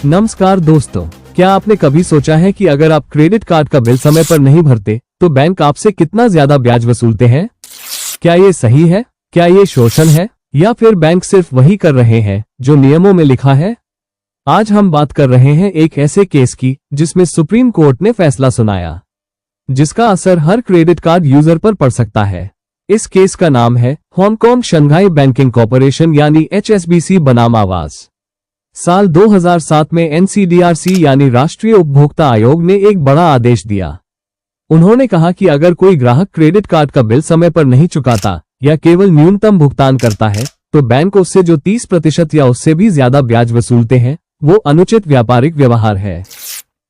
नमस्कार दोस्तों, क्या आपने कभी सोचा है कि अगर आप क्रेडिट कार्ड का बिल समय पर नहीं भरते तो बैंक आपसे कितना ज्यादा ब्याज वसूलते हैं? क्या ये सही है? क्या ये शोषण है, या फिर बैंक सिर्फ वही कर रहे हैं जो नियमों में लिखा है? आज हम बात कर रहे हैं एक ऐसे केस की जिसमें सुप्रीम कोर्ट ने फैसला सुनाया, जिसका असर हर क्रेडिट कार्ड यूजर पर पड़ सकता है। इस केस का नाम है हांगकांग शंघाई बैंकिंग कॉरपोरेशन यानी HSBC बनाम आवास। साल 2007 में NCDRC यानी राष्ट्रीय उपभोक्ता आयोग ने एक बड़ा आदेश दिया। उन्होंने कहा कि अगर कोई ग्राहक क्रेडिट कार्ड का बिल समय पर नहीं चुकाता या केवल न्यूनतम भुगतान करता है तो बैंक उससे जो 30% या उससे भी ज्यादा ब्याज वसूलते हैं वो अनुचित व्यापारिक व्यवहार है।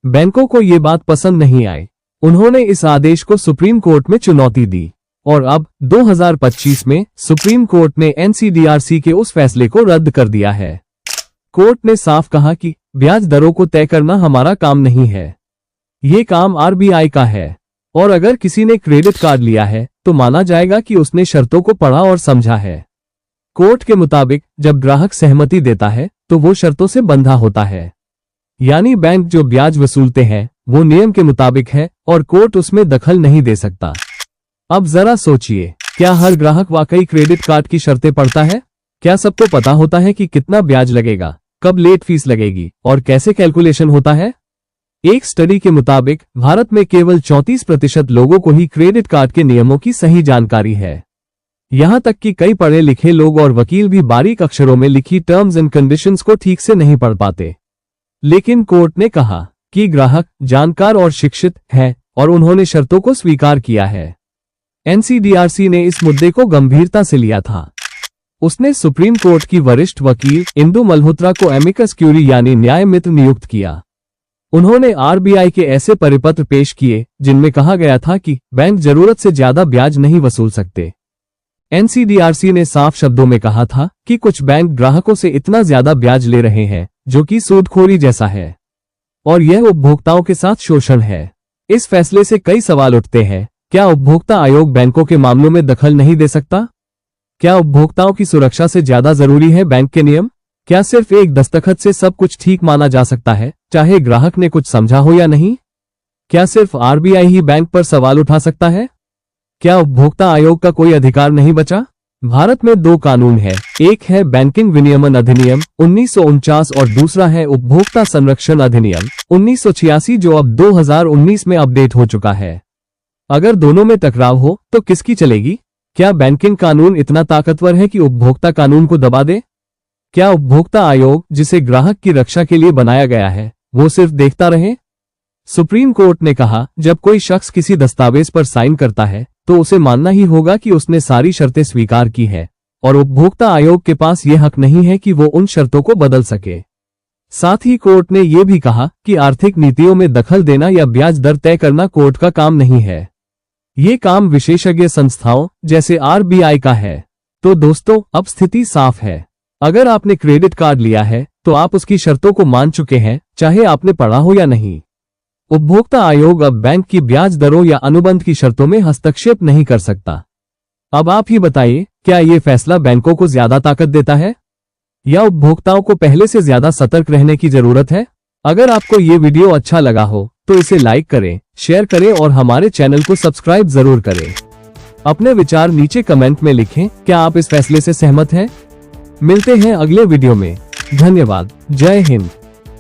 बैंकों को ये बात पसंद नहीं आई। उन्होंने इस आदेश को सुप्रीम कोर्ट में चुनौती दी और अब 2025 में सुप्रीम कोर्ट ने NCDRC के उस फैसले को रद्द कर दिया है। कोर्ट ने साफ कहा कि ब्याज दरों को तय करना हमारा काम नहीं है, ये काम RBI का है, और अगर किसी ने क्रेडिट कार्ड लिया है तो माना जाएगा कि उसने शर्तों को पढ़ा और समझा है। कोर्ट के मुताबिक जब ग्राहक सहमति देता है तो वो शर्तों से बंधा होता है, यानी बैंक जो ब्याज वसूलते हैं वो नियम के मुताबिक है और कोर्ट उसमें दखल नहीं दे सकता। अब जरा सोचिए, क्या हर ग्राहक वाकई क्रेडिट कार्ड की शर्तें पढ़ता है? क्या सबको पता होता है कि कितना ब्याज लगेगा, कब लेट फीस लगेगी और कैसे कैलकुलेशन होता है? एक स्टडी के मुताबिक भारत में केवल 34% लोगों को ही क्रेडिट कार्ड के नियमों की सही जानकारी है। यहां तक कि कई पढ़े लिखे लोग और वकील भी बारीक अक्षरों में लिखी टर्म्स एंड कंडीशंस को ठीक से नहीं पढ़ पाते। लेकिन कोर्ट ने कहा कि ग्राहक जानकार और शिक्षित हैं और उन्होंने शर्तों को स्वीकार किया है। NCDRC ने इस मुद्दे को गंभीरता से लिया था। उसने सुप्रीम कोर्ट की वरिष्ठ वकील इंदु मल्होत्रा को एमिकस क्यूरी यानी न्याय मित्र नियुक्त किया। उन्होंने RBI के ऐसे परिपत्र पेश किए जिनमें कहा गया था कि बैंक जरूरत से ज्यादा ब्याज नहीं वसूल सकते। NCDRC ने साफ शब्दों में कहा था कि कुछ बैंक ग्राहकों से इतना ज्यादा ब्याज ले रहे हैं जो कि सूदखोरी जैसा है, और यह उपभोक्ताओं के साथ शोषण है। इस फैसले से कई सवाल उठते हैं। क्या उपभोक्ता आयोग बैंकों के मामलों में दखल नहीं दे सकता? क्या उपभोक्ताओं की सुरक्षा से ज्यादा जरूरी है बैंक के नियम? क्या सिर्फ एक दस्तखत से सब कुछ ठीक माना जा सकता है, चाहे ग्राहक ने कुछ समझा हो या नहीं? क्या सिर्फ RBI ही बैंक पर सवाल उठा सकता है? क्या उपभोक्ता आयोग का कोई अधिकार नहीं बचा? भारत में 2 कानून है, एक है बैंकिंग विनियमन अधिनियम 1949 और दूसरा है उपभोक्ता संरक्षण अधिनियम 1986 जो अब 2019 में अपडेट हो चुका है। अगर दोनों में टकराव हो तो किसकी चलेगी? क्या बैंकिंग कानून इतना ताकतवर है कि उपभोक्ता कानून को दबा दे? क्या उपभोक्ता आयोग, जिसे ग्राहक की रक्षा के लिए बनाया गया है, वो सिर्फ देखता रहे? सुप्रीम कोर्ट ने कहा, जब कोई शख्स किसी दस्तावेज पर साइन करता है तो उसे मानना ही होगा कि उसने सारी शर्तें स्वीकार की है, और उपभोक्ता आयोग के पास यह हक नहीं है कि वो उन शर्तों को बदल सके। साथ ही कोर्ट ने यह भी कहा कि आर्थिक नीतियों में दखल देना या ब्याज दर तय करना कोर्ट का काम नहीं है, ये काम विशेषज्ञ संस्थाओं जैसे RBI का है। तो दोस्तों, अब स्थिति साफ है। अगर आपने क्रेडिट कार्ड लिया है तो आप उसकी शर्तों को मान चुके हैं, चाहे आपने पढ़ा हो या नहीं। उपभोक्ता आयोग अब बैंक की ब्याज दरों या अनुबंध की शर्तों में हस्तक्षेप नहीं कर सकता। अब आप ही बताइए, क्या ये फैसला बैंकों को ज्यादा ताकत देता है या उपभोक्ताओं को पहले से ज्यादा सतर्क रहने की जरूरत है? अगर आपको ये वीडियो अच्छा लगा हो तो इसे लाइक करें, शेयर करें और हमारे चैनल को सब्सक्राइब जरूर करें। अपने विचार नीचे कमेंट में लिखें। क्या आप इस फैसले से सहमत हैं? मिलते हैं अगले वीडियो में। धन्यवाद। जय हिंद।